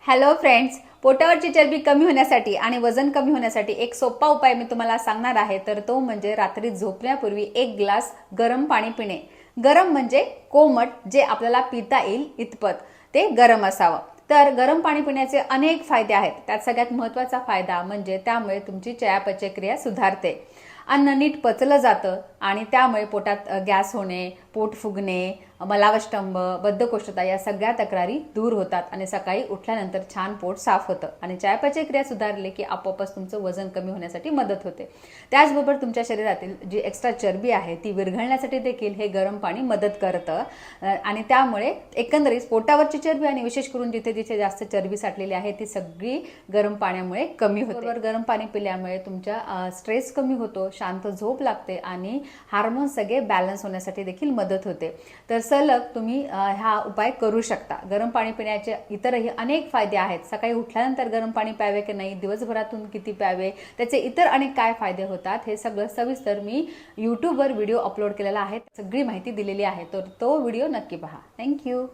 Hello friends, पोटावरची चरबी कमी होण्यासाठी आणि वजन कमी होण्यासाठी एक सोपा उपाय मी तुम्हाला सांगणार आहे, तर तो म्हणजे रात्री झोपण्यापूर्वी 1 ग्लास गरम पाणी पिणे। गरम म्हणजे कोमट, जे आपल्याला पिता येईल इतपत ते गरम असावं। तर गरम पाणी पिण्याचे अनेक फायदे आहेत। त्यात सगळ्यात महत्त्वाचा फायदा म्हणजे त्यामुळे तुमची चयापचय क्रिया सुधारते, अन्न नीट पचलं जातं आणि त्यामुळे पोटात गॅस होणे, पोट फुगणे, मलावष्टंभ, बद्धकोष्ठता या सगळ्या तक्रारी दूर होतात आणि सकाळी उठल्यानंतर छान पोट साफ होतं आणि चयापचय क्रिया सुधारली की आपोआपच तुमचं वजन कमी होण्यासाठी मदत होते। त्याचबरोबर तुमच्या शरीरातील जी एक्स्ट्रा चरबी आहे ती विरघळण्यासाठी देखील हे गरम पाणी मदत करतं आणि त्यामुळे एकंदरीत पोटावरची चरबी आणि विशेष करून जिथे जिथे जास्त चरबी साठलेली आहे ती सगळी गरम पाण्यामुळे कमी होते। गरम पाणी पिल्यामुळे तुमच्या स्ट्रेस कमी होतो, शांत झोप लागते आणि हार्मोन सगळे बॅलन्स होण्यासाठी देखील मदत होते। तर सलग तुम्ही हा उपाय करू शकता। गरम पाणी पिण्याचे इतरही अनेक फायदे आहेत। सकाळी उठल्यानंतर गरम पाणी प्यावे की नाही, दिवसभरातून किती प्यावे, त्याचे इतर अनेक काय फायदे होतात, हे सगळं सविस्तर मी यूट्यूबवर व्हिडिओ अपलोड केलेला आहे, सगळी माहिती दिलेली आहे। तर तो व्हिडिओ नक्की पहा। थँक्यू।